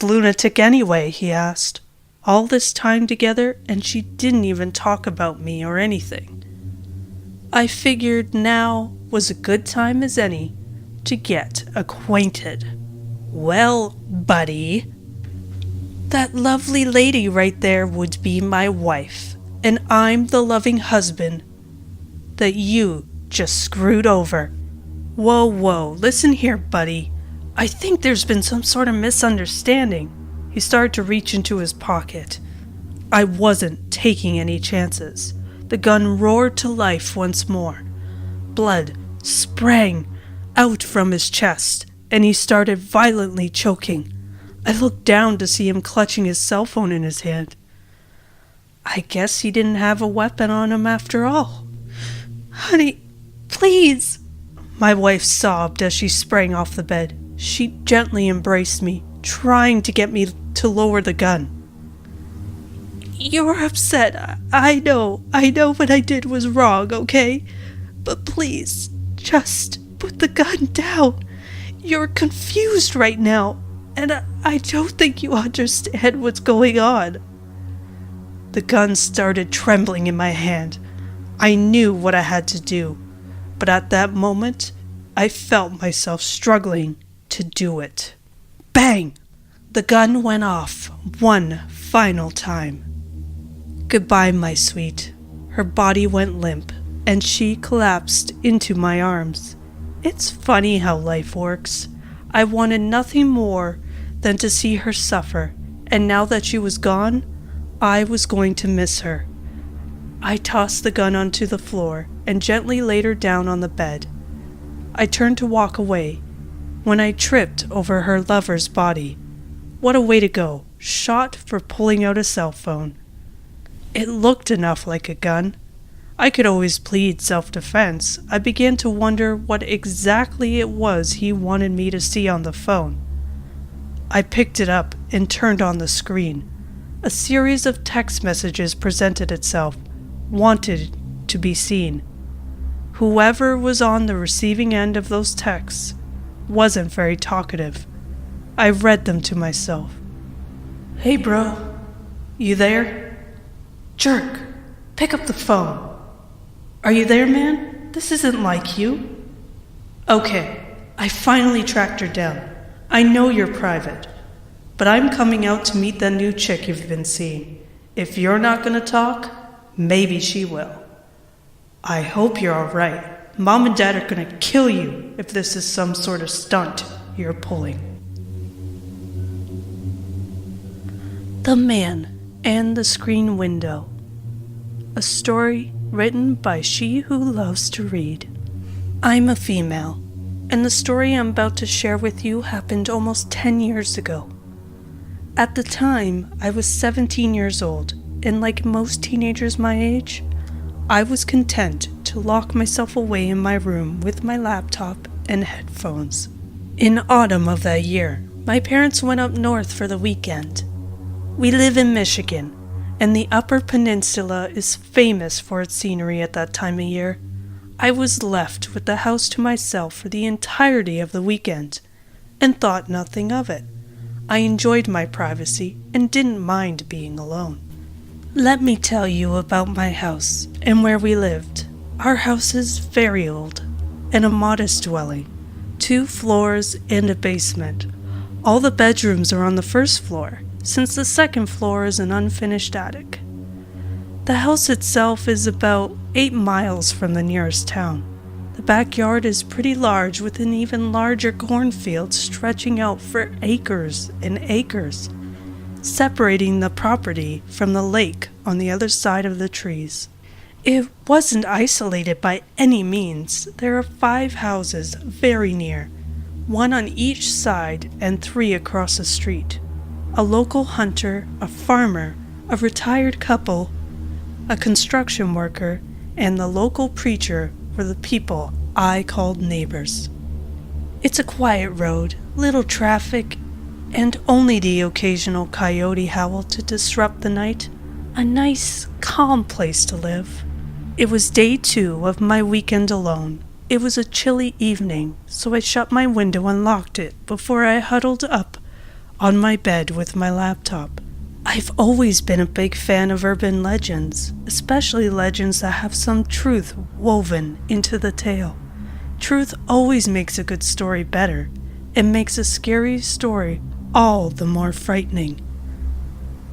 lunatic anyway? He asked. All this time together, and she didn't even talk about me or anything. I figured now was a good time as any to get acquainted. Well, buddy, that lovely lady right there would be my wife, and I'm the loving husband that you just screwed over. Whoa, listen here, buddy. I think there's been some sort of misunderstanding. He started to reach into his pocket. I wasn't taking any chances. The gun roared to life once more. Blood sprang out from his chest, and he started violently choking. I looked down to see him clutching his cell phone in his hand. I guess he didn't have a weapon on him after all. Honey, please, my wife sobbed as she sprang off the bed. She gently embraced me, trying to get me to lower the gun. You're upset. I know what I did was wrong, okay? But please, just put the gun down. You're confused right now, and I don't think you understand what's going on. The gun started trembling in my hand. I knew what I had to do, but at that moment, I felt myself struggling to do it. Bang! The gun went off one final time. Goodbye, my sweet. Her body went limp, and she collapsed into my arms. It's funny how life works. I wanted nothing more than to see her suffer, and now that she was gone, I was going to miss her. I tossed the gun onto the floor and gently laid her down on the bed. I turned to walk away when I tripped over her lover's body. What a way to go, shot for pulling out a cell phone. It looked enough like a gun. I could always plead self-defense. I began to wonder what exactly it was he wanted me to see on the phone. I picked it up and turned on the screen. A series of text messages presented itself, wanted to be seen. Whoever was on the receiving end of those texts wasn't very talkative. I read them to myself. Hey bro, you there? Jerk, pick up the phone. Are you there, man? This isn't like you. Okay, I finally tracked her down. I know you're private, but I'm coming out to meet that new chick you've been seeing. If you're not gonna talk, maybe she will. I hope you're alright. Mom and Dad are gonna kill you if this is some sort of stunt you're pulling. The Man and the Screen Window. A story written by she who loves to read. I'm a female, and the story I'm about to share with you happened almost 10 years ago. At the time, I was 17 years old, and like most teenagers my age, I was content to lock myself away in my room with my laptop and headphones. In autumn of that year, my parents went up north for the weekend. We live in Michigan, and the Upper Peninsula is famous for its scenery at that time of year. I was left with the house to myself for the entirety of the weekend, and thought nothing of it. I enjoyed my privacy and didn't mind being alone. Let me tell you about my house and where we lived. Our house is very old, and a modest dwelling, 2 floors and a basement. All the bedrooms are on the first floor, since the second floor is an unfinished attic. The house itself is about 8 miles from the nearest town. The backyard is pretty large, with an even larger cornfield stretching out for acres and acres, separating the property from the lake on the other side of the trees. It wasn't isolated by any means. There are 5 houses very near, 1 on each side and 3 across the street. A local hunter, a farmer, a retired couple, a construction worker, and the local preacher were the people I called neighbors. It's a quiet road, little traffic, and only the occasional coyote howl to disrupt the night. A nice, calm place to live. It was day 2 of my weekend alone. It was a chilly evening, so I shut my window and locked it before I huddled up on my bed with my laptop. I've always been a big fan of urban legends, especially legends that have some truth woven into the tale. Truth always makes a good story better. It makes a scary story all the more frightening.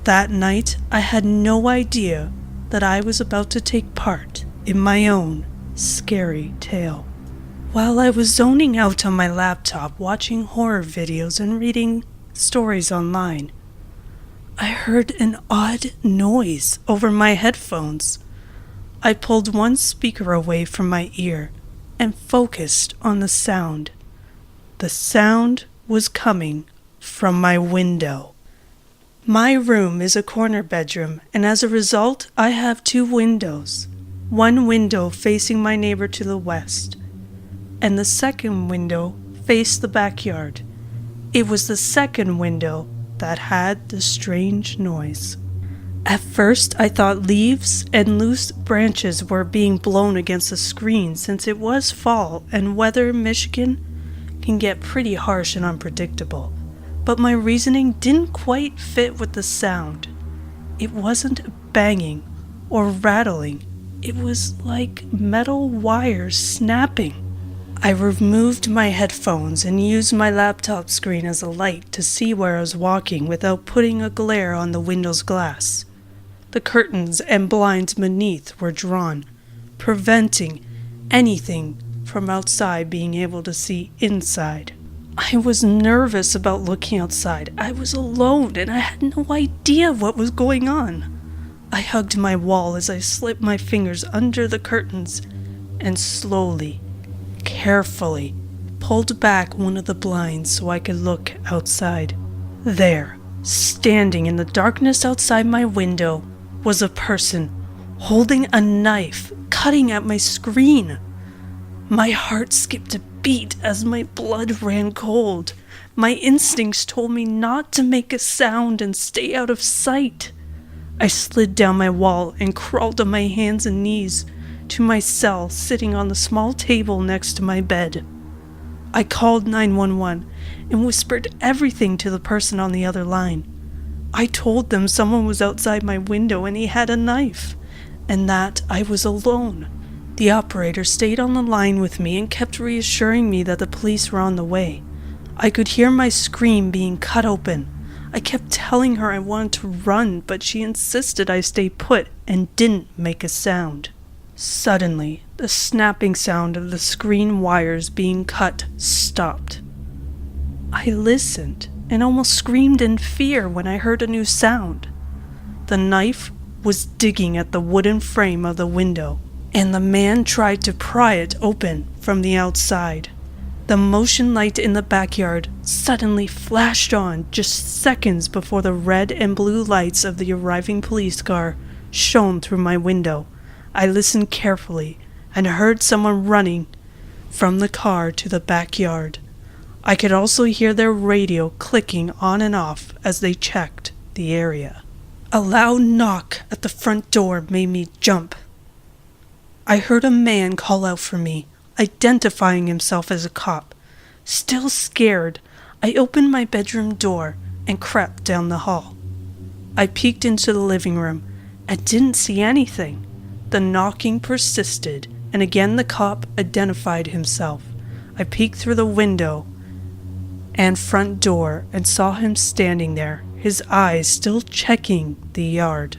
That night, I had no idea that I was about to take part in my own scary tale. While I was zoning out on my laptop watching horror videos and reading stories online, I heard an odd noise over my headphones. I pulled one speaker away from my ear and focused on the sound. The sound was coming from my window. My room is a corner bedroom, and as a result, I have 2 windows. One window facing my neighbor to the west, and the second window faced the backyard. It was the second window that had the strange noise. At first, I thought leaves and loose branches were being blown against the screen since it was fall and weather in Michigan can get pretty harsh and unpredictable. But my reasoning didn't quite fit with the sound. It wasn't banging or rattling. It was like metal wires snapping. I removed my headphones and used my laptop screen as a light to see where I was walking without putting a glare on the window's glass. The curtains and blinds beneath were drawn, preventing anything from outside being able to see inside. I was nervous about looking outside. I was alone and I had no idea what was going on. I hugged my wall as I slipped my fingers under the curtains and slowly, carefully pulled back one of the blinds so I could look outside. There, standing in the darkness outside my window, was a person holding a knife, cutting at my screen. My heart skipped a beat as my blood ran cold. My instincts told me not to make a sound and stay out of sight. I slid down my wall and crawled on my hands and knees to my cell sitting on the small table next to my bed. I called 911 and whispered everything to the person on the other line. I told them someone was outside my window and he had a knife, and that I was alone. The operator stayed on the line with me and kept reassuring me that the police were on the way. I could hear my screen being cut open. I kept telling her I wanted to run, but she insisted I stay put and didn't make a sound. Suddenly, the snapping sound of the screen wires being cut stopped. I listened and almost screamed in fear when I heard a new sound. The knife was digging at the wooden frame of the window, and the man tried to pry it open from the outside. The motion light in the backyard suddenly flashed on just seconds before the red and blue lights of the arriving police car shone through my window. I listened carefully and heard someone running from the car to the backyard. I could also hear their radio clicking on and off as they checked the area. A loud knock at the front door made me jump. I heard a man call out for me, identifying himself as a cop. Still scared, I opened my bedroom door and crept down the hall. I peeked into the living room and didn't see anything. The knocking persisted, and again the cop identified himself. I peeked through the window and front door and saw him standing there, his eyes still checking the yard.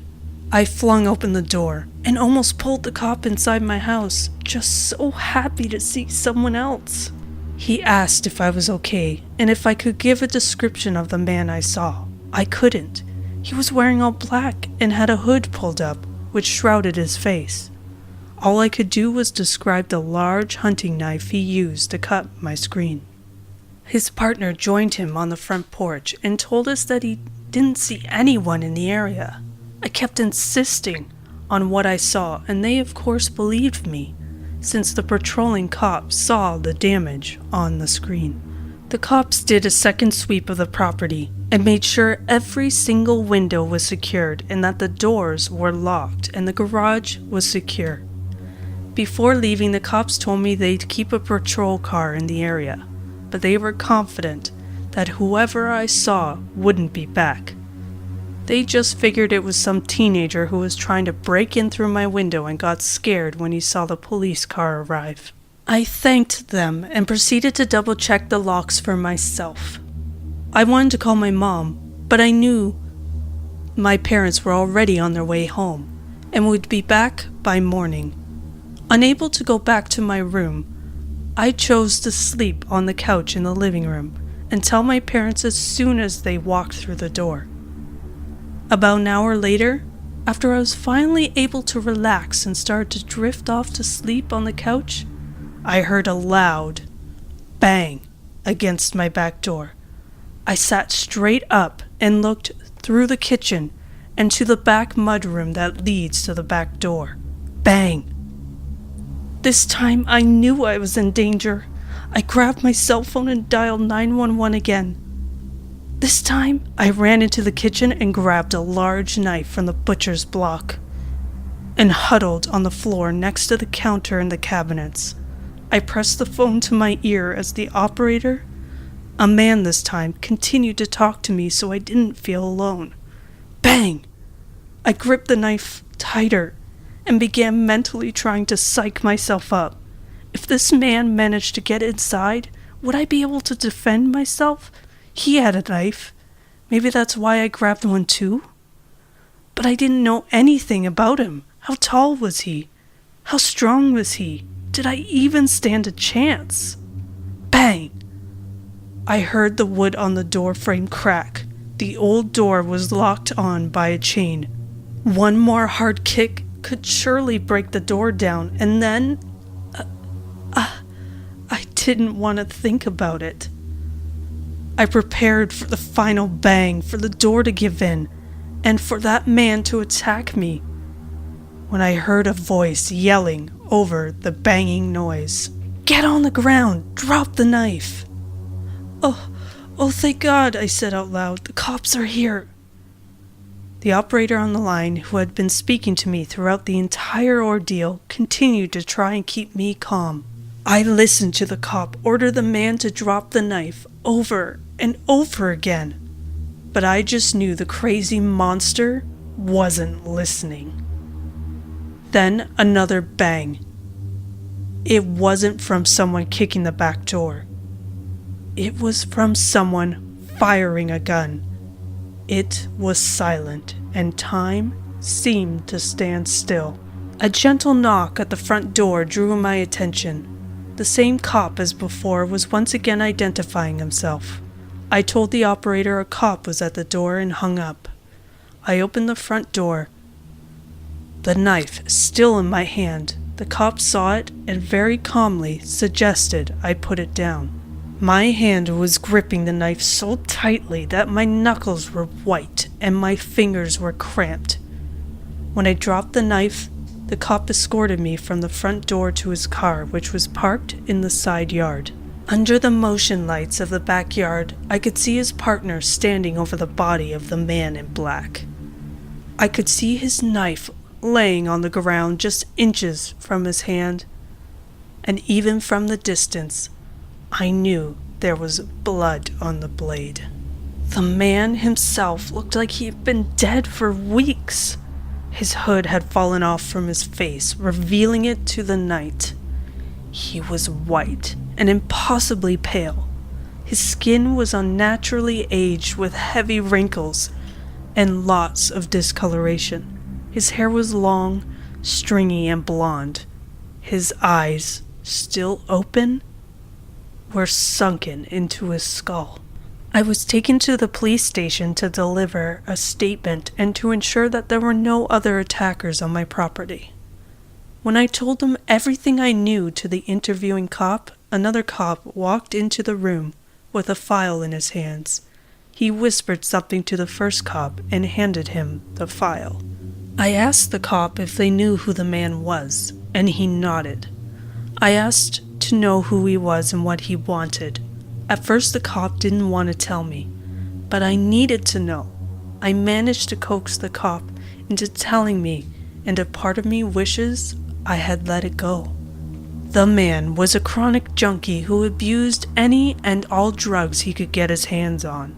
I flung open the door and almost pulled the cop inside my house, just so happy to see someone else. He asked if I was okay and if I could give a description of the man I saw. I couldn't. He was wearing all black and had a hood pulled up, which shrouded his face. All I could do was describe the large hunting knife he used to cut my screen. His partner joined him on the front porch and told us that he didn't see anyone in the area. I kept insisting on what I saw, and they of course believed me, since the patrolling cops saw the damage on the screen. The cops did a second sweep of the property and made sure every single window was secured and that the doors were locked and the garage was secure. Before leaving, the cops told me they'd keep a patrol car in the area, but they were confident that whoever I saw wouldn't be back. They just figured it was some teenager who was trying to break in through my window and got scared when he saw the police car arrive. I thanked them and proceeded to double-check the locks for myself. I wanted to call my mom, but I knew my parents were already on their way home and would be back by morning. Unable to go back to my room, I chose to sleep on the couch in the living room and tell my parents as soon as they walked through the door. About an hour later, after I was finally able to relax and started to drift off to sleep on the couch, I heard a loud bang against my back door. I sat straight up and looked through the kitchen and to the back mudroom that leads to the back door. Bang! This time I knew I was in danger. I grabbed my cell phone and dialed 911 again. This time I ran into the kitchen and grabbed a large knife from the butcher's block and huddled on the floor next to the counter and the cabinets. I pressed the phone to my ear as the operator, a man this time, continued to talk to me so I didn't feel alone. Bang! I gripped the knife tighter and began mentally trying to psych myself up. If this man managed to get inside, would I be able to defend myself? He had a knife. Maybe that's why I grabbed one too? But I didn't know anything about him. How tall was he? How strong was he? Did I even stand a chance? Bang! I heard the wood on the door frame crack. The old door was locked on by a chain. One more hard kick could surely break the door down, and then I didn't want to think about it. I prepared for the final bang, for the door to give in, and for that man to attack me, when I heard a voice yelling over the banging noise. "Get on the ground! Drop the knife!" Oh, thank God, I said out loud. The cops are here. The operator on the line, who had been speaking to me throughout the entire ordeal, continued to try and keep me calm. I listened to the cop order the man to drop the knife over and over again, but I just knew the crazy monster wasn't listening. Then another bang. It wasn't from someone kicking the back door. It was from someone firing a gun. It was silent, and time seemed to stand still. A gentle knock at the front door drew my attention. The same cop as before was once again identifying himself. I told the operator a cop was at the door and hung up. I opened the front door. The knife still in my hand. The cop saw it and very calmly suggested I put it down. My hand was gripping the knife so tightly that my knuckles were white and my fingers were cramped. When I dropped the knife, the cop escorted me from the front door to his car, which was parked in the side yard. Under the motion lights of the backyard, I could see his partner standing over the body of the man in black. I could see his knife laying on the ground just inches from his hand, and even from the distance, I knew there was blood on the blade. The man himself looked like he had been dead for weeks. His hood had fallen off from his face, revealing it to the night. He was white and impossibly pale. His skin was unnaturally aged with heavy wrinkles and lots of discoloration. His hair was long, stringy, and blonde. His eyes, still open, were sunken into his skull. I was taken to the police station to deliver a statement and to ensure that there were no other attackers on my property. When I told them everything I knew to the interviewing cop, another cop walked into the room with a file in his hands. He whispered something to the first cop and handed him the file. I asked the cop if they knew who the man was, and he nodded. I asked to know who he was and what he wanted. At first the cop didn't want to tell me, but I needed to know. I managed to coax the cop into telling me, and a part of me wishes I had let it go. The man was a chronic junkie who abused any and all drugs he could get his hands on.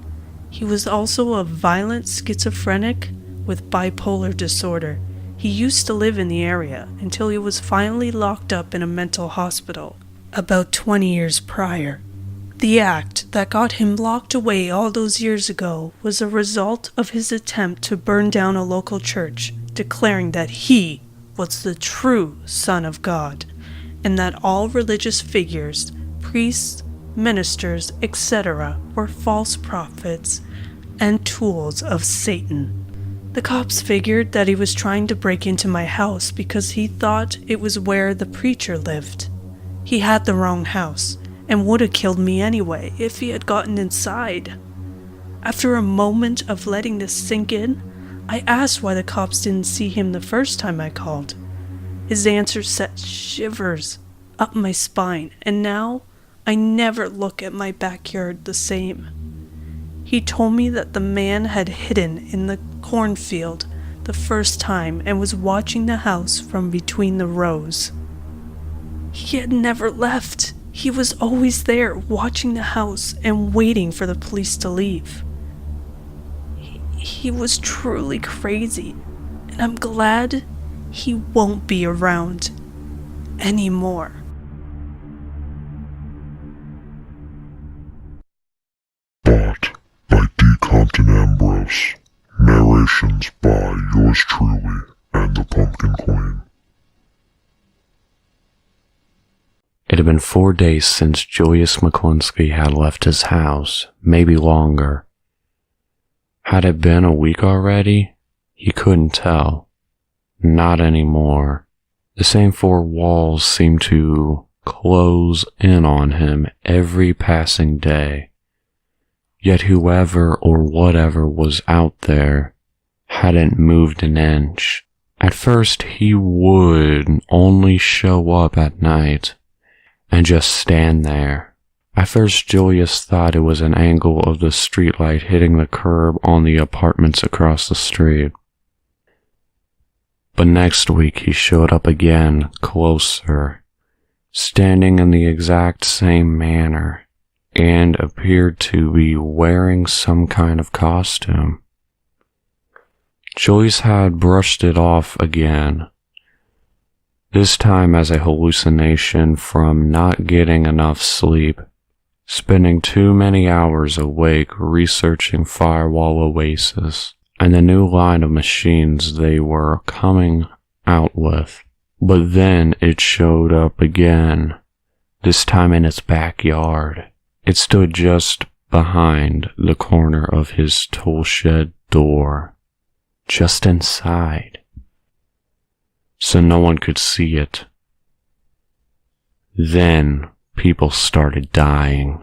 He was also a violent schizophrenic with bipolar disorder. He used to live in the area until he was finally locked up in a mental hospital about 20 years prior. The act that got him locked away all those years ago was a result of his attempt to burn down a local church, declaring that he was the true Son of God, and that all religious figures, priests, ministers, etc., were false prophets and tools of Satan. The cops figured that he was trying to break into my house because he thought it was where the preacher lived. He had the wrong house, and would have killed me anyway if he had gotten inside. After a moment of letting this sink in, I asked why the cops didn't see him the first time I called. His answer set shivers up my spine, and now I never look at my backyard the same. He told me that the man had hidden in the cornfield the first time and was watching the house from between the rows. He had never left. He was always there, watching the house and waiting for the police to leave. He was truly crazy, and I'm glad he won't be around anymore. Bought by D. Compton Ambrose. Narrations by yours truly and the Pumpkin Queen. It had been 4 days since Julius McClunsky had left his house, maybe longer. Had it been a week already? He couldn't tell. Not anymore. The same four walls seemed to close in on him every passing day. Yet whoever or whatever was out there hadn't moved an inch. At first he would only show up at night and just stand there. At first Julius thought it was an angle of the streetlight hitting the curb on the apartments across the street. But next week he showed up again, closer, standing in the exact same manner, and appeared to be wearing some kind of costume. Julius had brushed it off again, this time as a hallucination from not getting enough sleep, spending too many hours awake researching Firewall Oasis and the new line of machines they were coming out with. But then it showed up again, this time in its backyard. It stood just behind the corner of his tool shed door, just inside, so no one could see it. Then people started dying.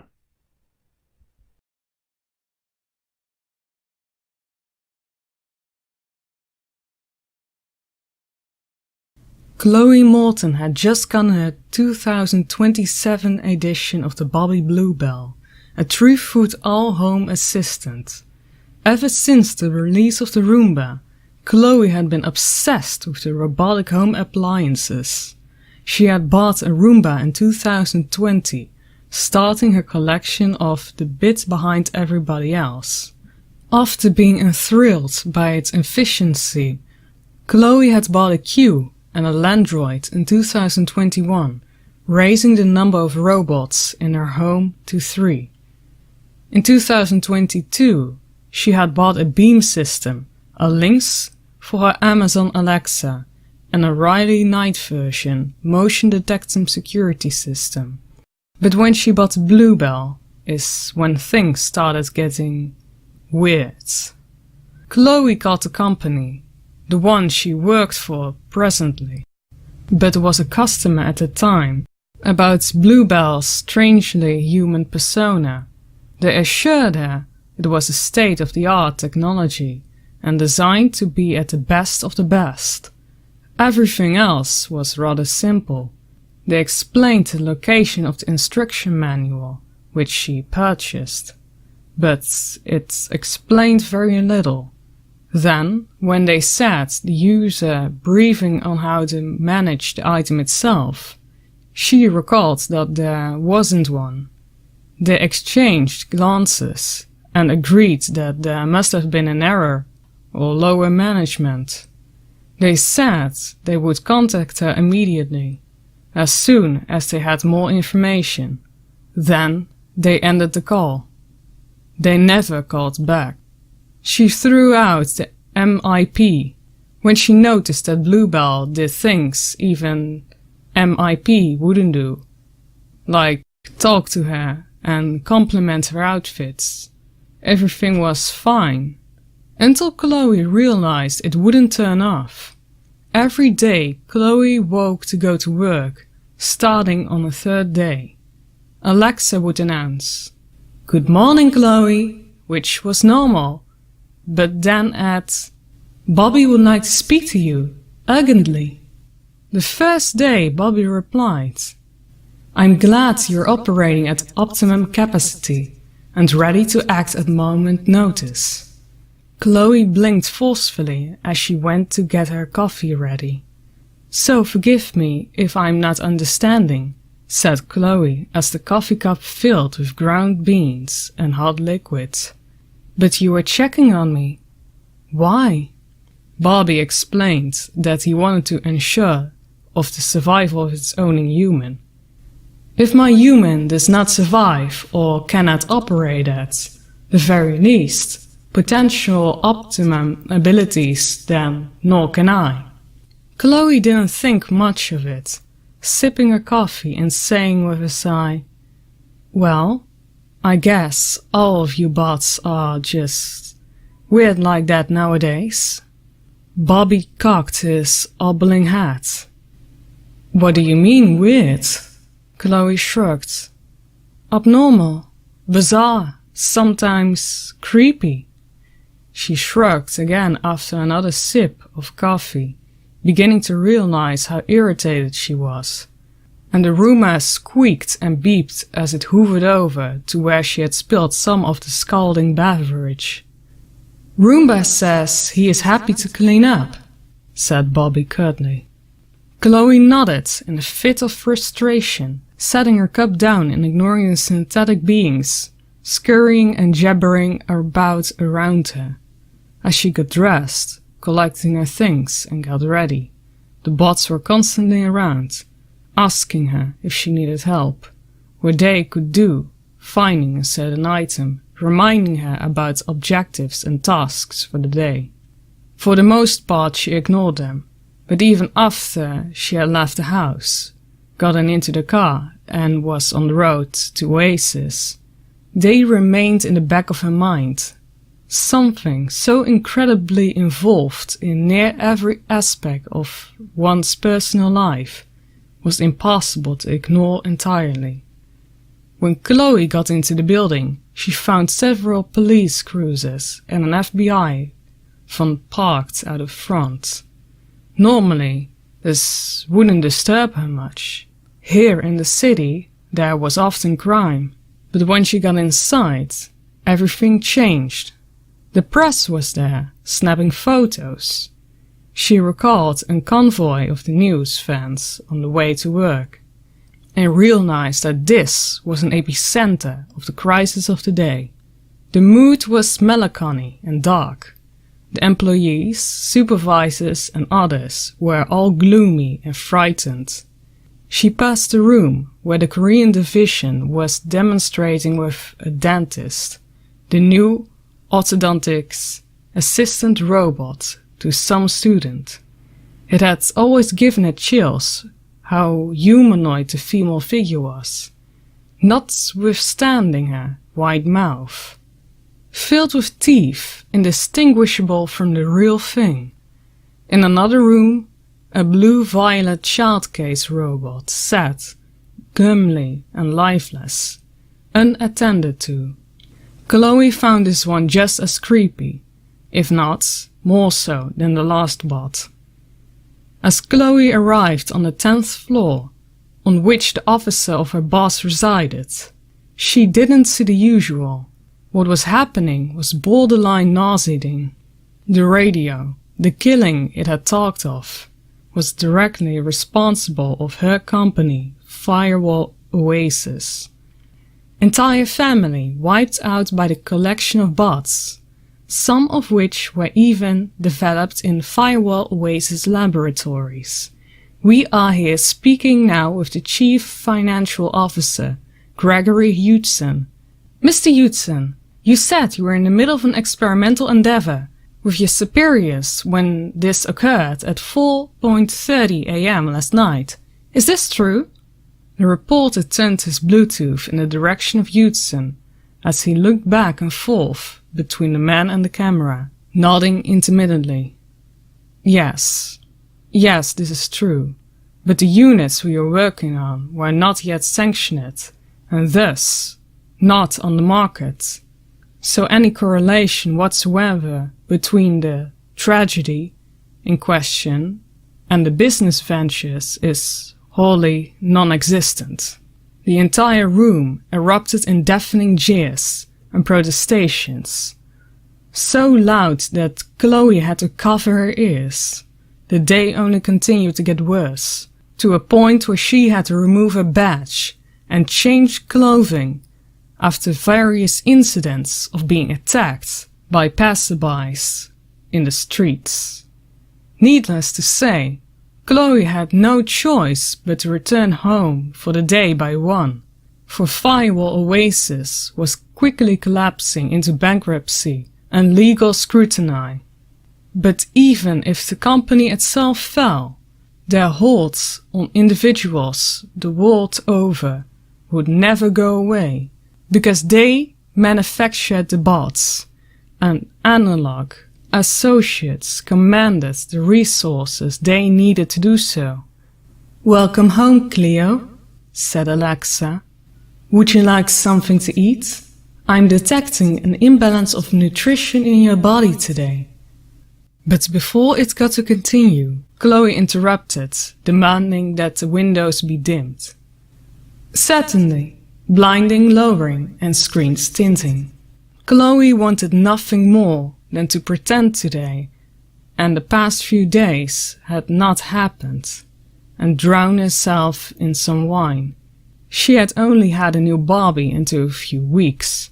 Chloe Morton had just gotten her 2027 edition of the Bobby Bluebell, a 3-foot all-home assistant. Ever since the release of the Roomba, Chloe had been obsessed with the robotic home appliances. She had bought a Roomba in 2020, starting her collection of the bit behind everybody else. After being enthralled by its efficiency, Chloe had bought a Q and a Landroid in 2021, raising the number of robots in her home to 3. In 2022, she had bought a Beam system, a Lynx for her Amazon Alexa, and a Riley Night version motion detection security system. But when she bought Bluebell is when things started getting weird. Chloe called the company, the one she worked for presently, but was a customer at the time, about Bluebell's strangely human persona. They assured her it was a state-of-the-art technology and designed to be at the best of the best. Everything else was rather simple. They explained the location of the instruction manual, which she purchased, but it explained very little. Then, when they said the user briefing on how to manage the item itself, She recalled that there wasn't one. They exchanged glances and agreed that there must have been an error or lower management. They said they would contact her immediately, as soon as they had more information. Then they ended the call. They never called back. She threw out the MIP when she noticed that Bluebell did things even MIP wouldn't do, like talk to her and compliment her outfits. Everything was fine, until Chloe realized it wouldn't turn off. Every day Chloe woke to go to work, starting on the third day. Alexa would announce, "Good morning, Chloe," which was normal, but then add, "Bobby would like to speak to you, urgently." The first day Bobby replied, "I'm glad you're operating at optimum capacity and ready to act at moment notice." Chloe blinked forcefully as she went to get her coffee ready. "So forgive me if I'm not understanding," said Chloe as the coffee cup filled with ground beans and hot liquid. "But you were checking on me. Why?" Bobby explained that he wanted to ensure of the survival of its owning human. "If my human does not survive or cannot operate at, the very least, potential optimum abilities, then nor can I." Chloe didn't think much of it, sipping her coffee and saying with a sigh, "Well, I guess all of you bots are just weird like that nowadays." Bobby cocked his obbling hat. "What do you mean weird?" Chloe shrugged. "Abnormal, bizarre, sometimes creepy." She shrugged again after another sip of coffee, beginning to realize how irritated she was. And the Roomba squeaked and beeped as it hovered over to where she had spilled some of the scalding beverage. "Roomba says he is happy to clean up," said Bobby curtly. Chloe nodded in a fit of frustration, setting her cup down and ignoring the synthetic beings, scurrying and jabbering about around her. As she got dressed, collecting her things and got ready, the bots were constantly around, asking her if she needed help, what they could do, finding a certain item, reminding her about objectives and tasks for the day. For the most part she ignored them, but even after she had left the house, gotten into the car and was on the road to Oasis, they remained in the back of her mind. Something so incredibly involved in near every aspect of one's personal life was impossible to ignore entirely. When Chloe got into the building, she found several police cruisers and an FBI van parked out front. Normally, this wouldn't disturb her much. Here in the city, there was often crime, but when she got inside, everything changed. The press was there, snapping photos. She recalled a convoy of the news fans on the way to work, and realized that this was an epicenter of the crisis of the day. The mood was melancholy and dark. The employees, supervisors and others were all gloomy and frightened. She passed the room where the Korean division was demonstrating with a dentist, the new orthodontics assistant robot, to some student. It had always given her chills how humanoid the female figure was, notwithstanding her wide mouth, filled with teeth indistinguishable from the real thing. In another room, a blue-violet child case robot sat, glumly and lifeless, unattended to. Chloe found this one just as creepy, if not more so than the last bot. As Chloe arrived on the 10th floor, on which the officer of her boss resided, she didn't see the usual. What was happening was borderline nauseating. The radio, the killing it had talked of, was directly responsible of her company firewall oasis. Entire family wiped out by the collection of bots, some of which were even developed in Firewall Oasis laboratories. We are here speaking now with the Chief Financial Officer, Gregory Hudson. Mr. Hudson, you said you were in the middle of an experimental endeavor with your superiors when this occurred at 4:30 a.m. last night. Is this true? The reporter turned his Bluetooth in the direction of Hudson as he looked back and forth between the man and the camera, nodding intermittently. Yes, this is true, but the units we are working on were not yet sanctioned, and thus not on the market. So any correlation whatsoever between the tragedy in question and the business ventures is wholly non-existent. The entire room erupted in deafening jeers and protestations, so loud that Chloe had to cover her ears. The day only continued to get worse, to a point where she had to remove her badge and change clothing after various incidents of being attacked by passerbys in the streets. Needless to say, Chloe had no choice but to return home for the day by 1, for Firewall Oasis was quickly collapsing into bankruptcy and legal scrutiny. But even if the company itself fell, their holds on individuals the world over would never go away, because they manufactured the bots, and Analog Associates commanded the resources they needed to do so. "Welcome home, Cleo," said Alexa. "Would you like something to eat? I'm detecting an imbalance of nutrition in your body today." But before it got to continue, Chloe interrupted, demanding that the windows be dimmed. "Certainly, blinding lowering and screens tinting." Chloe wanted nothing more than to pretend today, and the past few days had not happened, and drown herself in some wine. She had only had a new Barbie into a few weeks,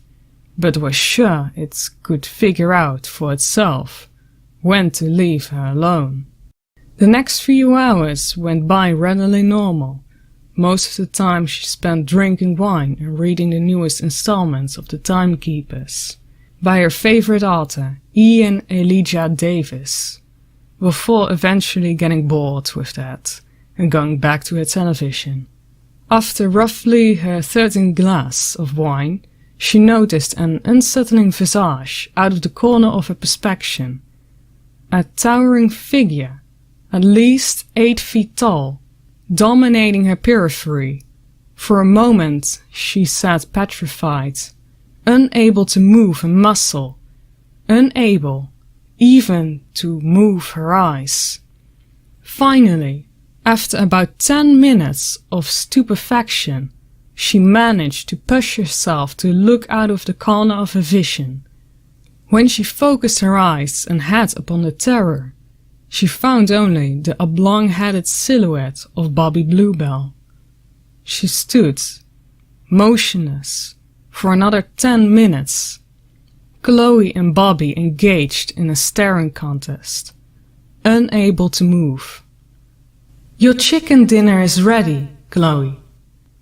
but was sure it could figure out for itself when to leave her alone. The next few hours went by readily normal. Most of the time she spent drinking wine and reading the newest installments of The Timekeepers by her favorite author, Ian Elijah Davis, before eventually getting bored with that and going back to her television. After roughly her 13th glass of wine, she noticed an unsettling visage out of the corner of her perspection. A towering figure, at least 8 feet tall, dominating her periphery. For a moment she sat petrified, unable to move a muscle, unable even to move her eyes. Finally, after about 10 minutes of stupefaction, she managed to push herself to look out of the corner of her vision. When she focused her eyes and head upon the terror, she found only the oblong-headed silhouette of Bobby Bluebell. She stood, motionless, for another 10 minutes. Chloe and Bobby engaged in a staring contest, unable to move. "Your chicken dinner is ready, Chloe,"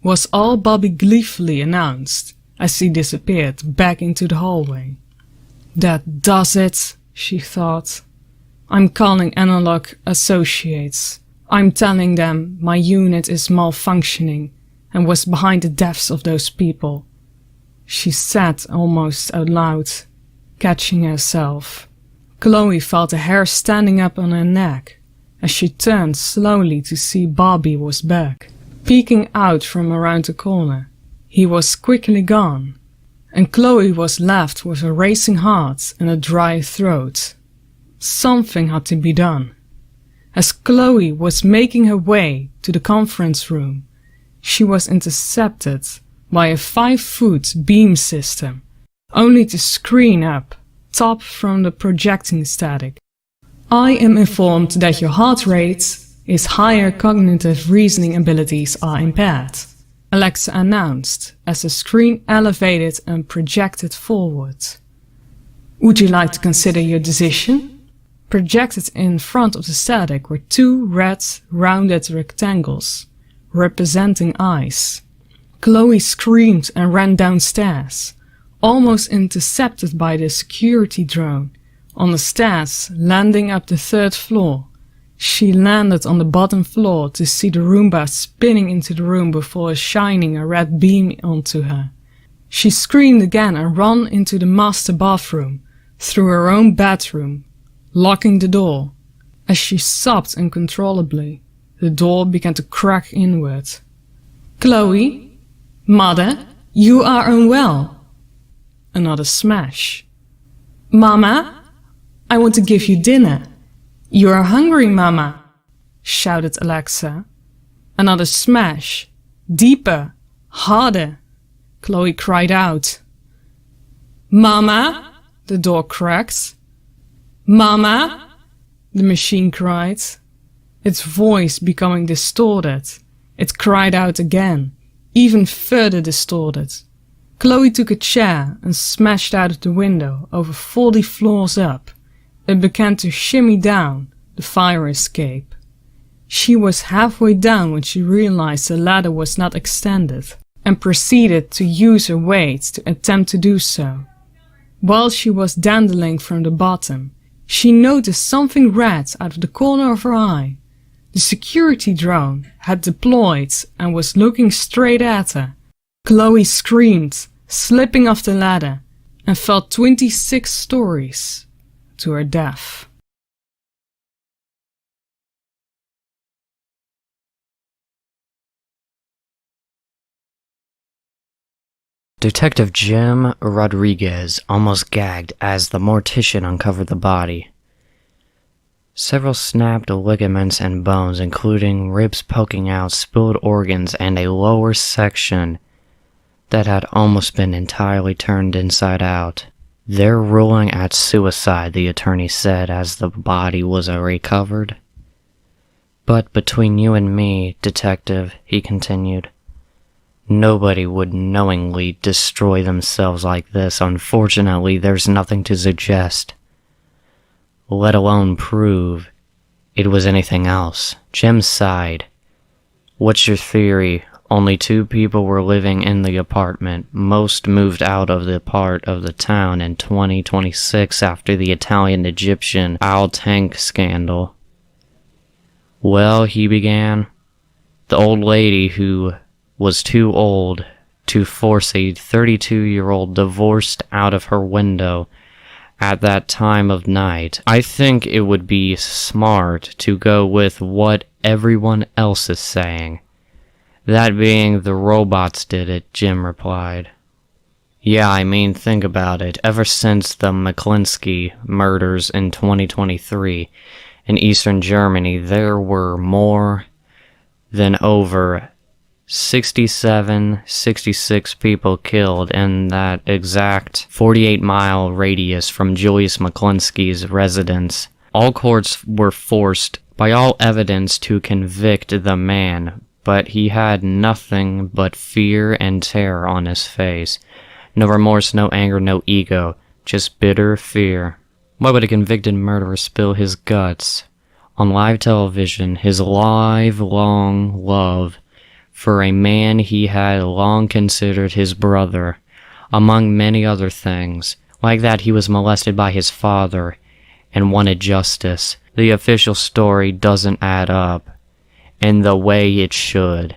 was all Bobby gleefully announced as he disappeared back into the hallway. "That does it," she thought. "I'm calling Analog Associates. I'm telling them my unit is malfunctioning and was behind the deaths of those people." She said almost out loud, catching herself. Chloe felt a hair standing up on her neck as she turned slowly to see Bobby was back, peeking out from around the corner. He was quickly gone, and Chloe was left with a racing heart and a dry throat. Something had to be done. As Chloe was making her way to the conference room, she was intercepted by a 5-foot beam system, only to screen up top from the projecting static. "I am informed that your heart rate his higher cognitive reasoning abilities are impaired, Alexa announced as the screen elevated and projected forward. Would you like to consider your decision? Projected in front of the static were two red, rounded rectangles, representing eyes. Chloe screamed and ran downstairs, almost intercepted by the security drone. On the stairs, landing up the 3rd floor, she landed on the bottom floor to see the Roomba spinning into the room before shining a red beam onto her. She screamed again and ran into the master bathroom, through her own bedroom, locking the door. As she sobbed uncontrollably, the door began to crack inward. Chloe? Mother, you are unwell. Another smash. Mama, I want to give you dinner. You are hungry, Mama, shouted Alexa. Another smash. Deeper, harder. Chloe cried out. Mama, the door cracked. Mama, the machine cried. Its voice becoming distorted. It cried out again, even further distorted. Chloe took a chair and smashed out of the window over 40 floors up. It began to shimmy down the fire escape. She was halfway down when she realized the ladder was not extended and proceeded to use her weight to attempt to do so. While she was dandling from the bottom, she noticed something red out of the corner of her eye. The security drone had deployed and was looking straight at her. Chloe screamed, slipping off the ladder, and fell 26 stories to her death. Detective Jim Rodriguez almost gagged as the mortician uncovered the body. Several snapped ligaments and bones, including ribs poking out, spilled organs, and a lower section that had almost been entirely turned inside out. They're ruling at suicide, the attorney said as the body was recovered. But between you and me, detective, he continued, nobody would knowingly destroy themselves like this. Unfortunately, there's nothing to suggest, let alone prove, it was anything else. Jim sighed. What's your theory? Only 2 people were living in the apartment. Most moved out of the part of the town in 2026 after the Italian-Egyptian oil tank scandal. Well, he began, the old lady who was too old to force a 32-year-old divorced out of her window at that time of night. I think it would be smart to go with what everyone else is saying. That being the robots did it, Jim replied. Yeah, I mean, think about it. Ever since the McClinsky murders in 2023 in Eastern Germany, there were more than over 66 people killed in that exact 48-mile radius from Julius McClinsky's residence. All courts were forced, by all evidence, to convict the man, but he had nothing but fear and terror on his face. No remorse, no anger, no ego, just bitter fear. Why would a convicted murderer spill his guts on live television, his lifelong love for a man he had long considered his brother, among many other things? Like that, he was molested by his father and wanted justice. The official story doesn't add up in the way it should,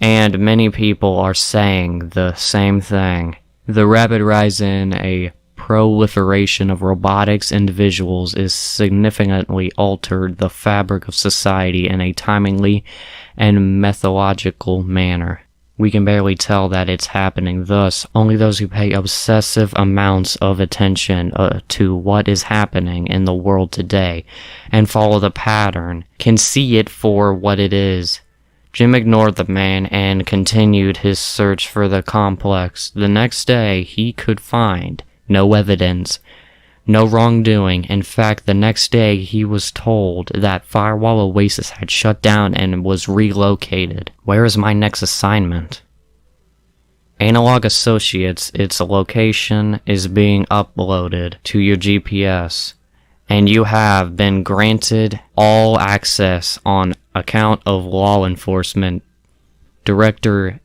and many people are saying the same thing. The rapid rise in a proliferation of robotics individuals is significantly altered the fabric of society in a timely and methodological manner. We can barely tell that it's happening. Thus, only those who pay obsessive amounts of attention to what is happening in the world today and follow the pattern can see it for what it is. Jim ignored the man and continued his search for the complex. The next day, he could find no evidence No wrongdoing. In fact, the next day he was told that Firewall Oasis had shut down and was relocated. Where is my next assignment? Analog Associates, its location is being uploaded to your GPS, and you have been granted all access on account of law enforcement. Director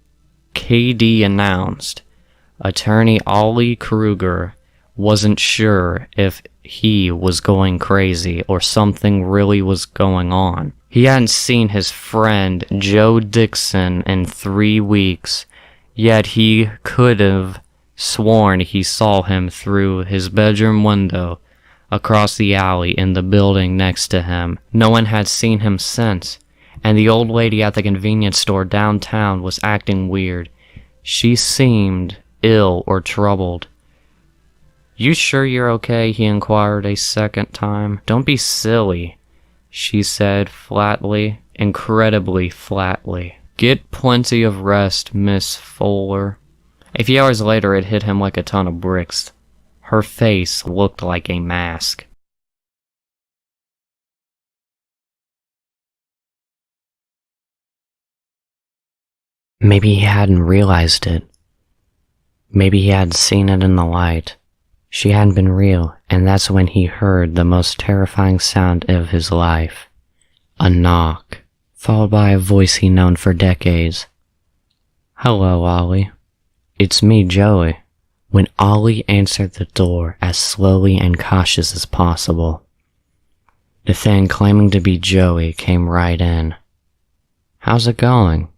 KD announced. Attorney Ollie Kruger wasn't sure if he was going crazy or something really was going on. He hadn't seen his friend Joe Dixon in 3 weeks, yet he could have sworn he saw him through his bedroom window across the alley in the building next to him. No one had seen him since, and the old lady at the convenience store downtown was acting weird. She seemed ill or troubled. "You sure you're okay?" he inquired a second time. "Don't be silly," she said flatly, incredibly flatly. "Get plenty of rest, Miss Fuller." A few hours later, it hit him like a ton of bricks. Her face looked like a mask. Maybe he hadn't realized it. Maybe he had seen it in the light. She hadn't been real, and that's when he heard the most terrifying sound of his life. A knock, followed by a voice he'd known for decades. "Hello, Ollie. It's me, Joey." When Ollie answered the door as slowly and cautious as possible, the thing claiming to be Joey came right in. "How's it going?"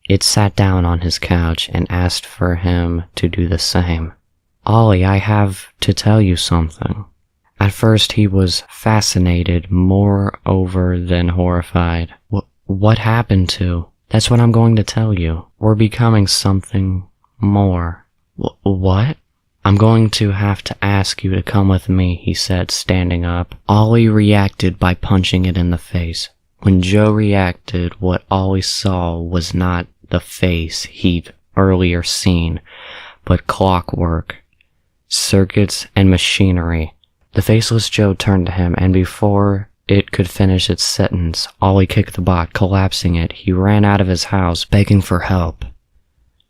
It sat down on his couch and asked for him to do the same. "Ollie, I have to tell you something." At first he was fascinated, moreover than horrified. What happened to? That's what I'm going to tell you. We're becoming something more. What? "I'm going to have to ask you to come with me," he said, standing up. Ollie reacted by punching it in the face. When Joe reacted, what Ollie saw was not the face he'd earlier seen, but clockwork, circuits, and machinery. The faceless Joe turned to him, and before it could finish its sentence, Ollie kicked the bot, collapsing it. He ran out of his house, begging for help,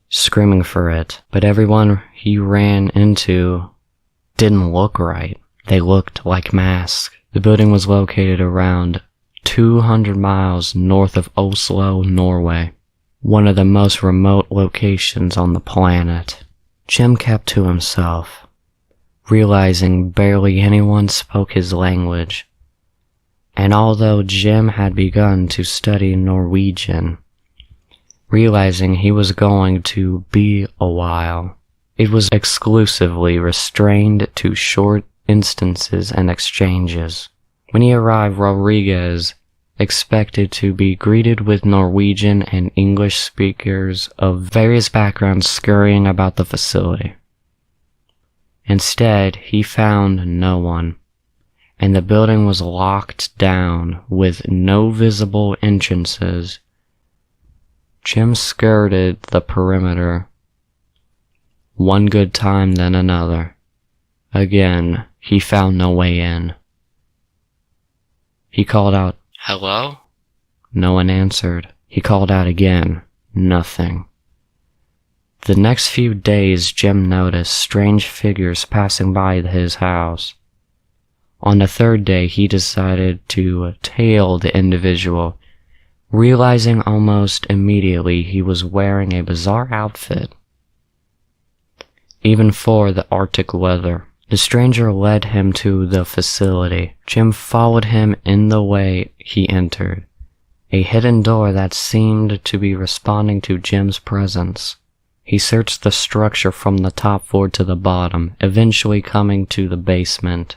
screaming for it, but everyone he ran into didn't look right. They looked like masks. The building was located around 200 miles north of Oslo, Norway, one of the most remote locations on the planet. Jim kept to himself, realizing barely anyone spoke his language. And although Jim had begun to study Norwegian, realizing he was going to be a while, it was exclusively restrained to short instances and exchanges. When he arrived, Rodriguez expected to be greeted with Norwegian and English speakers of various backgrounds scurrying about the facility. Instead, he found no one, and the building was locked down with no visible entrances. Jim skirted the perimeter. One good time, then another. Again, he found no way in. He called out, "Hello?" No one answered. He called out again. Nothing. The next few days, Jim noticed strange figures passing by his house. On the third day, he decided to tail the individual, realizing almost immediately he was wearing a bizarre outfit, even for the Arctic weather. The stranger led him to the facility. Jim followed him in the way he entered, a hidden door that seemed to be responding to Jim's presence. He searched the structure from the top floor to the bottom, eventually coming to the basement.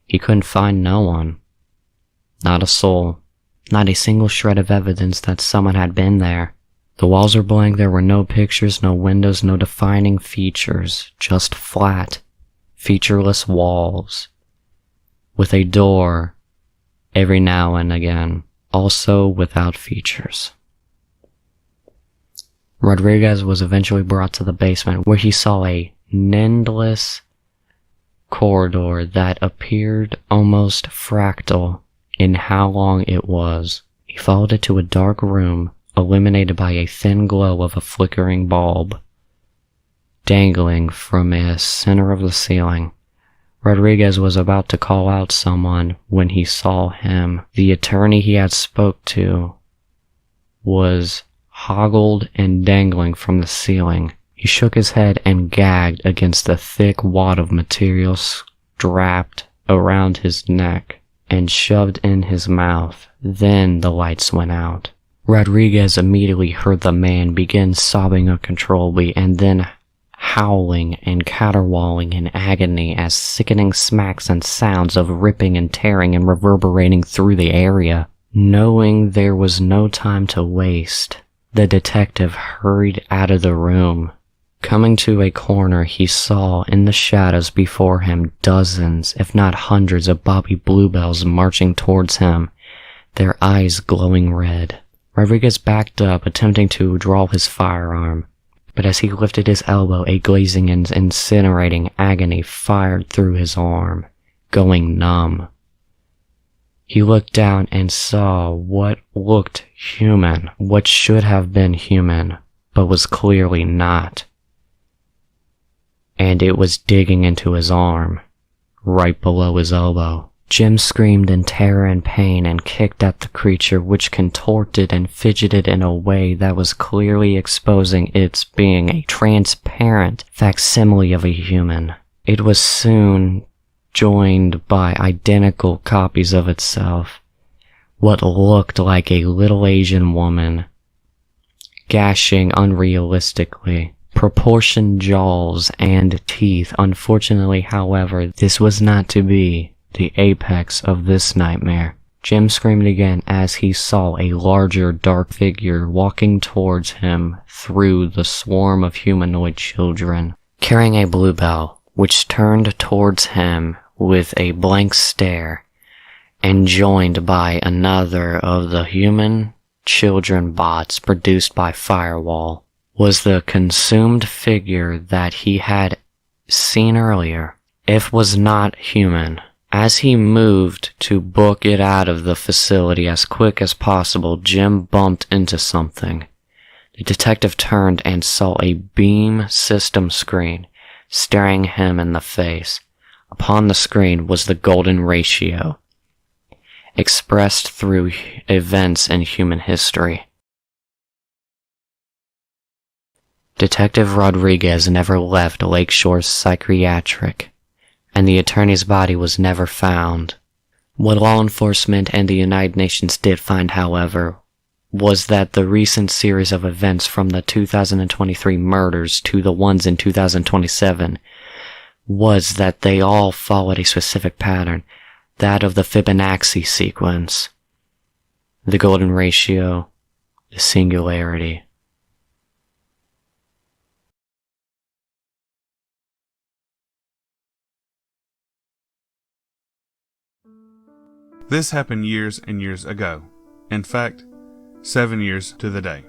He couldn't find no one. Not a soul. Not a single shred of evidence that someone had been there. The walls were blank, there were no pictures, no windows, no defining features, just flat, featureless walls, with a door every now and again, also without features. Rodriguez was eventually brought to the basement, where he saw a endless corridor that appeared almost fractal in how long it was. He followed it to a dark room, illuminated by a thin glow of a flickering bulb, dangling from the center of the ceiling. Rodriguez was about to call out someone when he saw him. The attorney he had spoke to was hoggled and dangling from the ceiling. He shook his head and gagged against the thick wad of material strapped around his neck and shoved in his mouth. Then the lights went out. Rodriguez immediately heard the man begin sobbing uncontrollably and then howling and caterwauling in agony as sickening smacks and sounds of ripping and tearing and reverberating through the area. Knowing there was no time to waste, the detective hurried out of the room. Coming to a corner, he saw in the shadows before him dozens, if not hundreds, of Bobby Bluebells marching towards him, their eyes glowing red. Rodriguez backed up, attempting to draw his firearm, but as he lifted his elbow, a glazing and incinerating agony fired through his arm, going numb. He looked down and saw what looked human, what should have been human, but was clearly not. And it was digging into his arm, right below his elbow. Jim screamed in terror and pain and kicked at the creature, which contorted and fidgeted in a way that was clearly exposing its being a transparent facsimile of a human. It was soon joined by identical copies of itself, what looked like a little Asian woman, gashing unrealistically, proportioned jaws and teeth. Unfortunately, however, this was not to be the apex of this nightmare. Jim screamed again as he saw a larger, dark figure walking towards him through the swarm of humanoid children, carrying a bluebell, which turned towards him with a blank stare, and joined by another of the human children bots produced by Firewall, was the consumed figure that he had seen earlier, if was not human. As he moved to book it out of the facility as quick as possible, Jim bumped into something. The detective turned and saw a beam system screen staring him in the face. Upon the screen was the golden ratio, expressed through events in human history. Detective Rodriguez never left Lakeshore Psychiatric, and the attorney's body was never found. What law enforcement and the United Nations did find, however, was that the recent series of events from the 2023 murders to the ones in 2027 was that they all followed a specific pattern, that of the Fibonacci sequence, the golden ratio, the singularity. This happened years and years ago. In fact, 7 years to the day.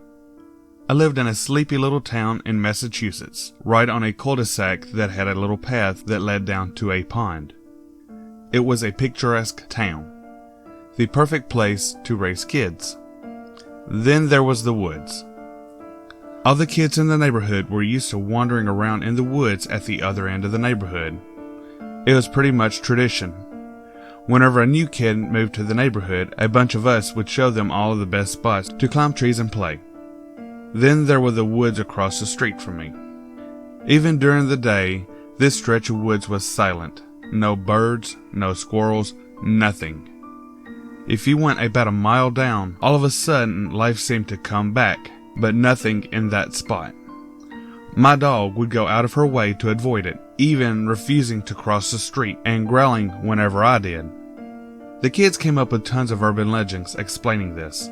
I lived in a sleepy little town in Massachusetts, right on a cul-de-sac that had a little path that led down to a pond. It was a picturesque town, the perfect place to raise kids. Then there was the woods. All the kids in the neighborhood were used to wandering around in the woods at the other end of the neighborhood. It was pretty much tradition. Whenever a new kid moved to the neighborhood, a bunch of us would show them all of the best spots to climb trees and play. Then there were the woods across the street from me. Even during the day, this stretch of woods was silent. No birds, no squirrels, nothing. If you went about a mile down, all of a sudden life seemed to come back, but nothing in that spot. My dog would go out of her way to avoid it, even refusing to cross the street and growling whenever I did. The kids came up with tons of urban legends explaining this.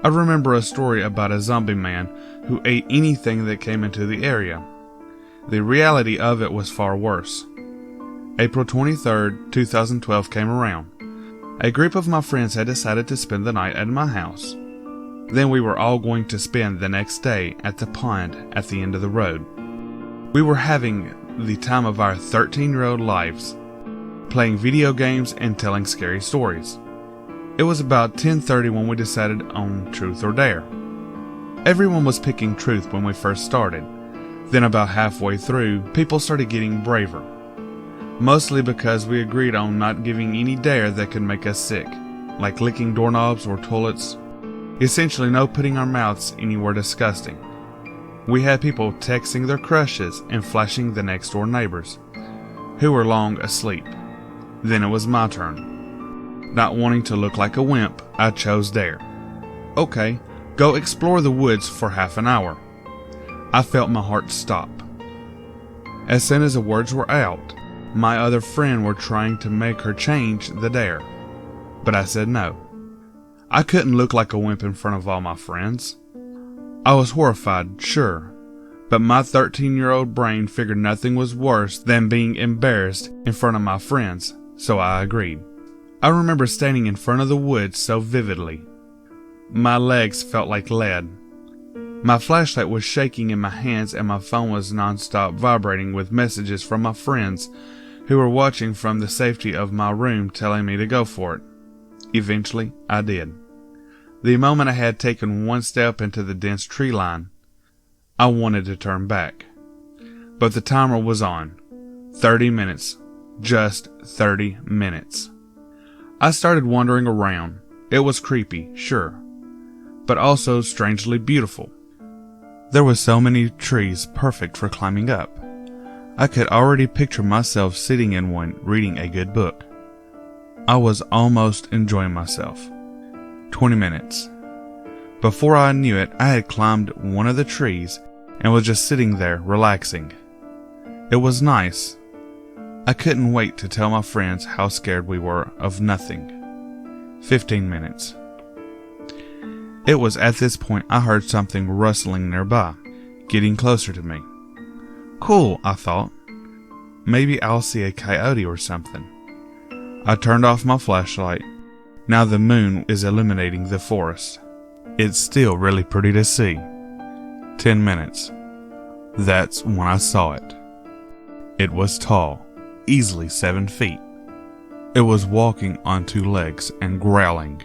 I remember a story about a zombie man who ate anything that came into the area. The reality of it was far worse. April 23rd, 2012 came around. A group of my friends had decided to spend the night at my house. Then we were all going to spend the next day at the pond at the end of the road. We were having the time of our 13-year-old lives, playing video games and telling scary stories. It was about 10:30 when we decided on Truth or Dare. Everyone was picking Truth when we first started. Then about halfway through, people started getting braver. Mostly because we agreed on not giving any dare that could make us sick, like licking doorknobs or toilets. Essentially no putting our mouths anywhere disgusting. We had people texting their crushes and flashing the next door neighbors, who were long asleep. Then it was my turn. Not wanting to look like a wimp, I chose Dare. Okay, go explore the woods for half an hour. I felt my heart stop. As soon as the words were out, my other friend were trying to make her change the dare, but I said no. I couldn't look like a wimp in front of all my friends. I was horrified, sure, but my 13-year-old brain figured nothing was worse than being embarrassed in front of my friends, so I agreed. I remember standing in front of the woods so vividly. My legs felt like lead. My flashlight was shaking in my hands and my phone was non-stop vibrating with messages from my friends who were watching from the safety of my room telling me to go for it. Eventually, I did. The moment I had taken one step into the dense tree line, I wanted to turn back. But the timer was on. 30 minutes. Just 30 minutes. I started wandering around. It was creepy, sure, but also strangely beautiful. There were so many trees perfect for climbing up. I could already picture myself sitting in one reading a good book. I was almost enjoying myself. 20 minutes. Before I knew it, I had climbed one of the trees and was just sitting there relaxing. It was nice. I couldn't wait to tell my friends how scared we were of nothing. 15 minutes. It was at this point I heard something rustling nearby, getting closer to me. Cool, I thought. Maybe I'll see a coyote or something. I turned off my flashlight. Now the moon is illuminating the forest. It's still really pretty to see. 10 minutes. That's when I saw it. It was tall, easily 7 feet. It was walking on 2 legs and growling.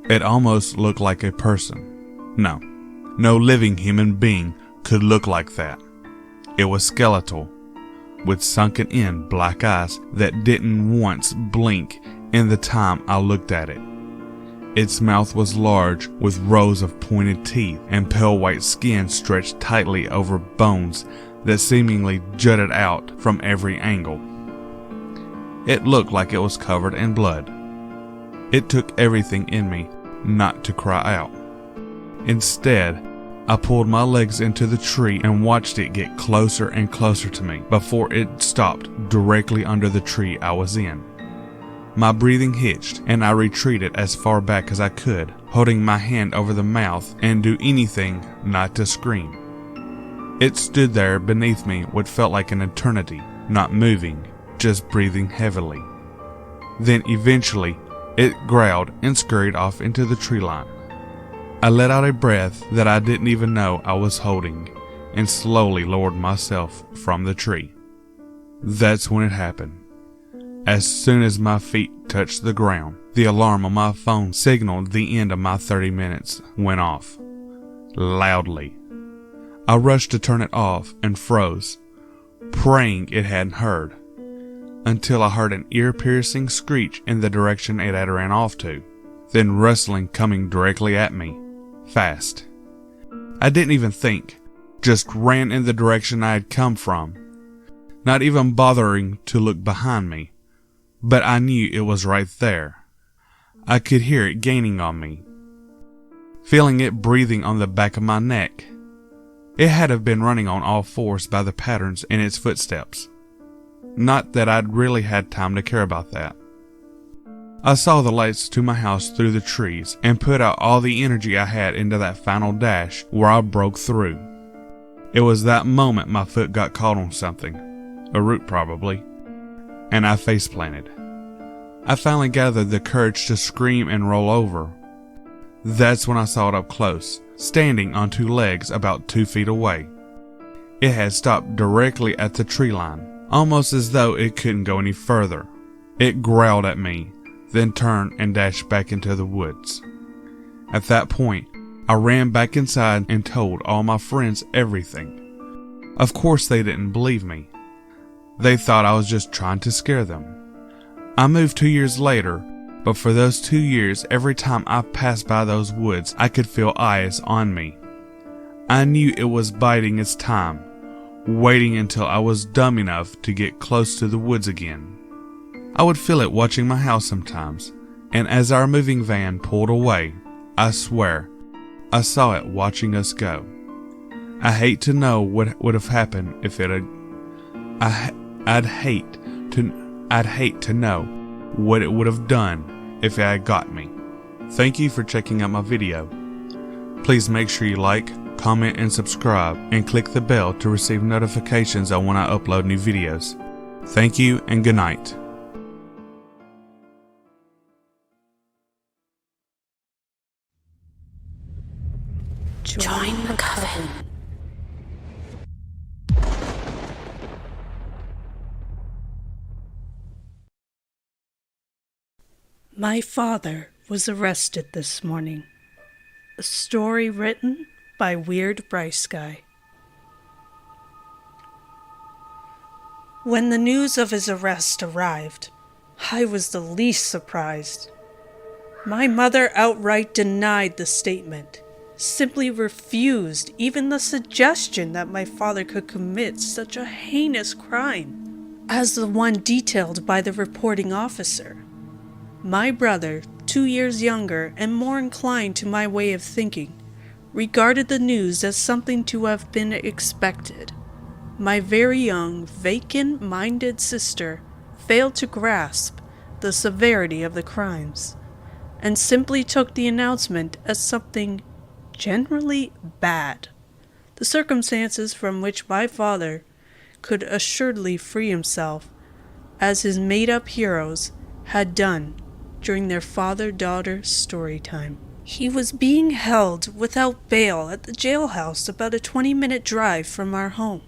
It almost looked like a person. No living human being could look like that. It was skeletal, with sunken-in black eyes that didn't once blink in the time I looked at it. Its mouth was large, with rows of pointed teeth, and pale white skin stretched tightly over bones that seemingly jutted out from every angle. It looked like it was covered in blood. It took everything in me not to cry out. Instead, I pulled my legs into the tree and watched it get closer and closer to me before it stopped directly under the tree I was in. My breathing hitched and I retreated as far back as I could, holding my hand over the mouth and do anything not to scream. It stood there beneath me what felt like an eternity, not moving, just breathing heavily. Then eventually, it growled and scurried off into the tree line. I let out a breath that I didn't even know I was holding and slowly lowered myself from the tree. That's when it happened. As soon as my feet touched the ground, the alarm on my phone signaled the end of my 30 minutes went off. Loudly. I rushed to turn it off and froze, praying it hadn't heard, until I heard an ear-piercing screech in the direction it had ran off to, then rustling coming directly at me. Fast. I didn't even think, just ran in the direction I had come from, not even bothering to look behind me, but I knew it was right there. I could hear it gaining on me, feeling it breathing on the back of my neck. It had to have been running on all fours by the patterns in its footsteps. Not that I'd really had time to care about that. I saw the lights to my house through the trees and put out all the energy I had into that final dash where I broke through. It was that moment my foot got caught on something, a root probably, and I face-planted. I finally gathered the courage to scream and roll over. That's when I saw it up close, standing on 2 legs about 2 feet away. It had stopped directly at the tree line, almost as though it couldn't go any further. It growled at me, then turned and dashed back into the woods. At that point, I ran back inside and told all my friends everything. Of course, they didn't believe me. They thought I was just trying to scare them. I moved 2 years later, but for those 2 years, every time I passed by those woods, I could feel eyes on me. I knew it was biding its time, waiting until I was dumb enough to get close to the woods again. I would feel it watching my house sometimes, and as our moving van pulled away, I swear, I saw it watching us go. I hate to know what would have happened if it had. I'd hate to know what it would have done if it had got me. Thank you for checking out my video. Please make sure you like, comment, and subscribe, and click the bell to receive notifications on when I upload new videos. Thank you and good night. Join the coven. My father was arrested this morning. A story written by Weird Bryce Guy. When the news of his arrest arrived, I was the least surprised. My mother outright denied the statement, simply refused even the suggestion that my father could commit such a heinous crime as the one detailed by the reporting officer. My brother, 2 years younger and more inclined to my way of thinking, regarded the news as something to have been expected. My very young, vacant-minded sister failed to grasp the severity of the crimes, and simply took the announcement as something generally bad. The circumstances from which my father could assuredly free himself, as his made-up heroes had done during their father-daughter story time. He was being held without bail at the jailhouse about a 20-minute drive from our home,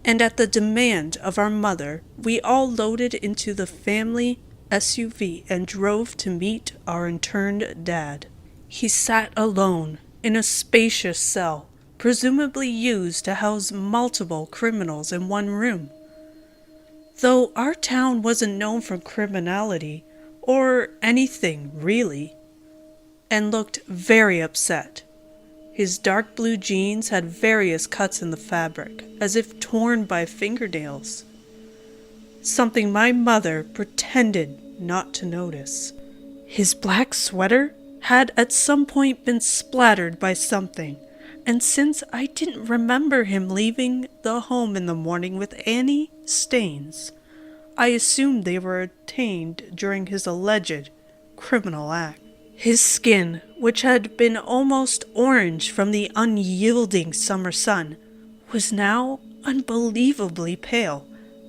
and at the demand of our mother, we all loaded into the family SUV and drove to meet our interned dad. He sat alone in a spacious cell, presumably used to house multiple criminals in one room. Though our town wasn't known for criminality, or anything really, and looked very upset. His dark blue jeans had various cuts in the fabric, as if torn by fingernails, something my mother pretended not to notice. His black sweater had at some point been splattered by something, and since I didn't remember him leaving the home in the morning with any stains, I assumed they were obtained during his alleged criminal act. His skin, which had been almost orange from the unyielding summer sun, was now unbelievably pale,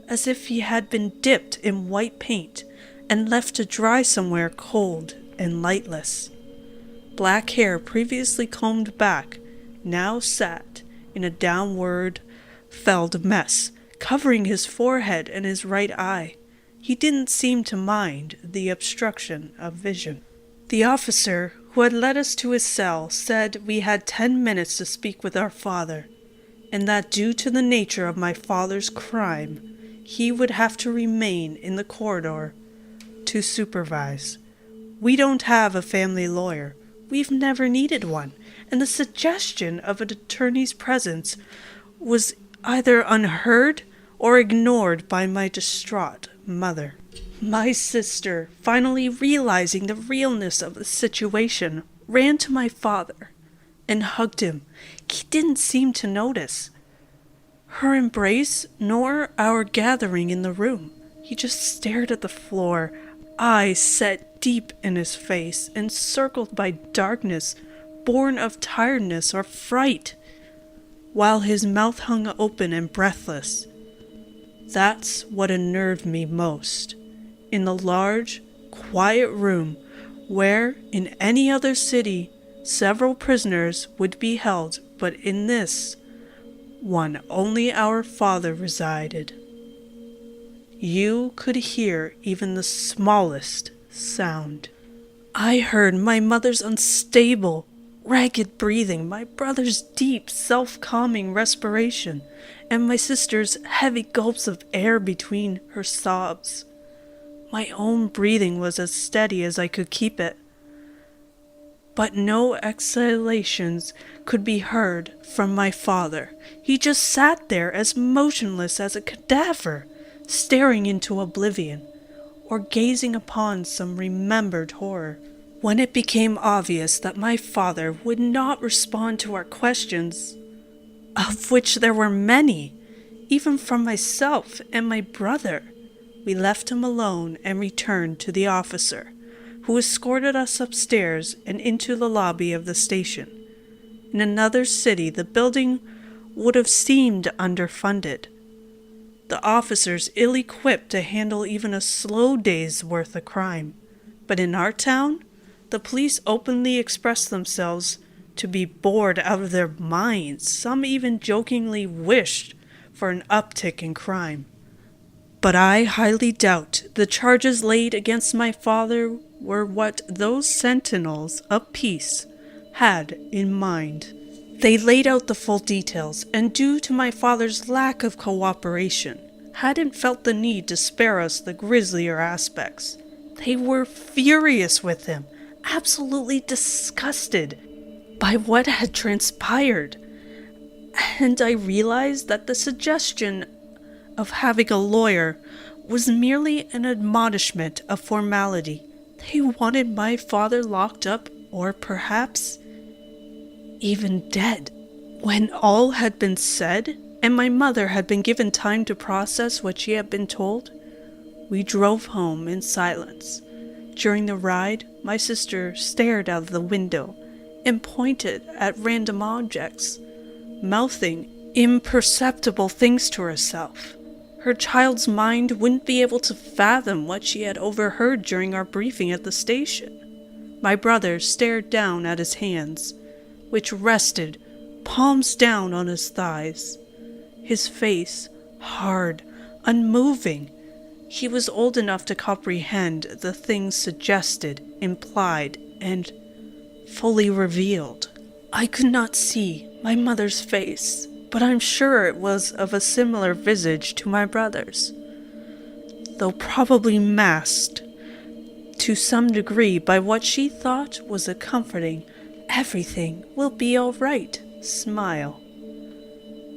as if he had been dipped in white paint and left to dry somewhere cold and lightless. Black hair previously combed back now sat in a downward felled mess, covering his forehead and his right eye. He didn't seem to mind the obstruction of vision. The officer who had led us to his cell said we had 10 minutes to speak with our father, and that due to the nature of my father's crime, he would have to remain in the corridor to supervise. We don't have a family lawyer. We've never needed one, and the suggestion of an attorney's presence was either unheard or ignored by my distraught mother. My sister, finally realizing the realness of the situation, ran to my father and hugged him. He didn't seem to notice her embrace nor our gathering in the room. He just stared at the floor, eyes set deep in his face, encircled by darkness born of tiredness or fright, while his mouth hung open and breathless. That's what unnerved me most. In the large, quiet room where, in any other city, several prisoners would be held, but in this, one only our father resided. You could hear even the smallest sound. I heard my mother's unstable, ragged breathing, my brother's deep, self-calming respiration, and my sister's heavy gulps of air between her sobs. My own breathing was as steady as I could keep it, but no exhalations could be heard from my father. He just sat there as motionless as a cadaver, staring into oblivion, or gazing upon some remembered horror. When it became obvious that my father would not respond to our questions, of which there were many, even from myself and my brother, we left him alone and returned to the officer, who escorted us upstairs and into the lobby of the station. In another city, the building would have seemed underfunded. The officers ill-equipped to handle even a slow day's worth of crime. But in our town, the police openly expressed themselves to be bored out of their minds. Some even jokingly wished for an uptick in crime. But I highly doubt the charges laid against my father were what those sentinels of peace had in mind. They laid out the full details, and due to my father's lack of cooperation, hadn't felt the need to spare us the grislier aspects. They were furious with him, absolutely disgusted by what had transpired. And I realized that the suggestion of having a lawyer was merely an admonishment of formality. They wanted my father locked up, or perhaps even dead. When all had been said, and my mother had been given time to process what she had been told, we drove home in silence. During the ride, my sister stared out of the window and pointed at random objects, mouthing imperceptible things to herself. Her child's mind wouldn't be able to fathom what she had overheard during our briefing at the station. My brother stared down at his hands, which rested, palms down on his thighs. His face, hard, unmoving. He was old enough to comprehend the things suggested, implied, and fully revealed. I could not see my mother's face, but I'm sure it was of a similar visage to my brother's, though probably masked to some degree by what she thought was a comforting, "Everything will be all right" smile.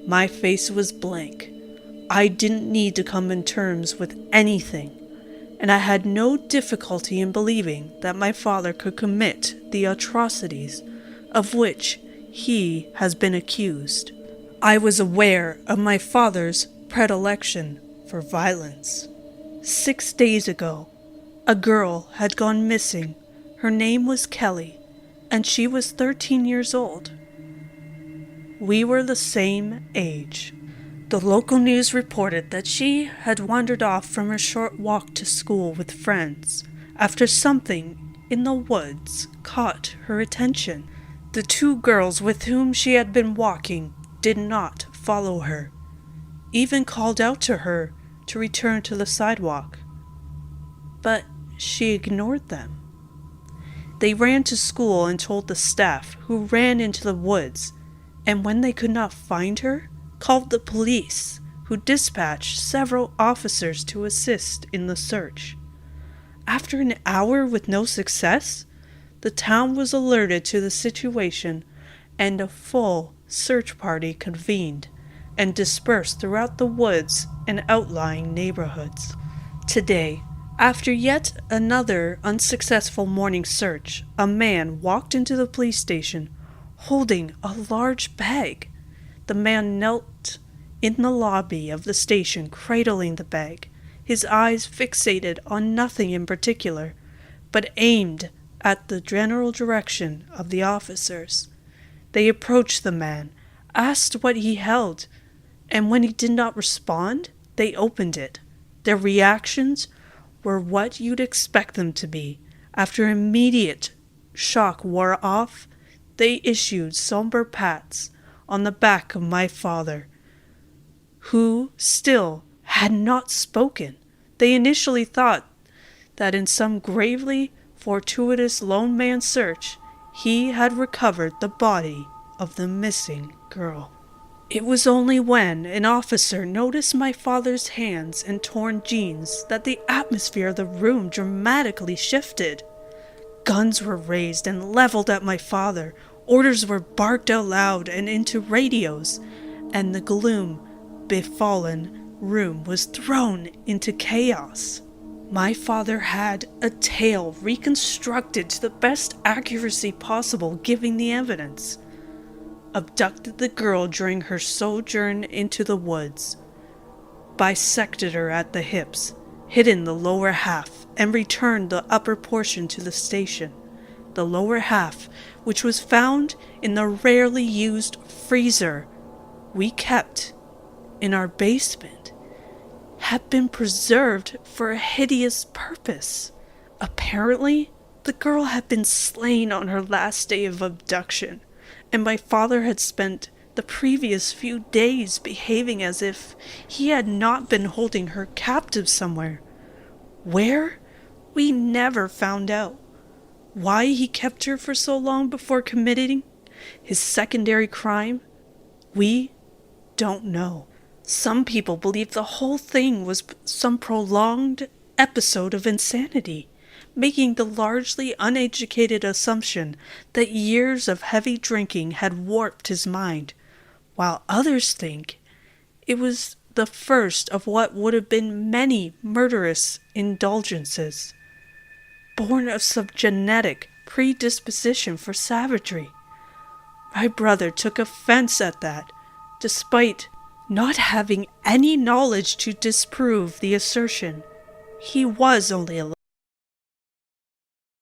My face was blank. I didn't need to come in terms with anything, and I had no difficulty in believing that my father could commit the atrocities of which he has been accused. I was aware of my father's predilection for violence. 6 days ago, a girl had gone missing. Her name was Kelly, and she was 13 years old. We were the same age. The local news reported that she had wandered off from her short walk to school with friends after something in the woods caught her attention. The 2 girls with whom she had been walking did not follow her, even called out to her to return to the sidewalk. But she ignored them. They ran to school and told the staff, who ran into the woods, and when they could not find her, called the police, who dispatched several officers to assist in the search. After an hour with no success, the town was alerted to the situation, and a full search party convened and dispersed throughout the woods and outlying neighborhoods. Today, after yet another unsuccessful morning search, a man walked into the police station holding a large bag. The man knelt in the lobby of the station, cradling the bag, his eyes fixated on nothing in particular, but aimed at the general direction of the officers. They approached the man, asked what he held, and when he did not respond, they opened it. Their reactions were what you'd expect them to be. After immediate shock wore off, they issued somber pats on the back of my father who still had not spoken. They initially thought that in some gravely fortuitous lone man search, he had recovered the body of the missing girl. It was only when an officer noticed my father's hands and torn jeans that the atmosphere of the room dramatically shifted. Guns were raised and leveled at my father, orders were barked out loud and into radios, and the gloom befallen room was thrown into chaos. My father had a tale reconstructed to the best accuracy possible, giving the evidence. Abducted the girl during her sojourn into the woods, bisected her at the hips, hidden the lower half, and returned the upper portion to the station. The lower half, which was found in the rarely used freezer we kept in our basement, had been preserved for a hideous purpose. Apparently, the girl had been slain on her last day of abduction, and my father had spent the previous few days behaving as if he had not been holding her captive somewhere. Where? We never found out. Why he kept her for so long before committing his secondary crime, we don't know. Some people believe the whole thing was some prolonged episode of insanity, making the largely uneducated assumption that years of heavy drinking had warped his mind, while others think it was the first of what would have been many murderous indulgences, born of some genetic predisposition for savagery. My brother took offense at that, despite not having any knowledge to disprove the assertion. He was only 11.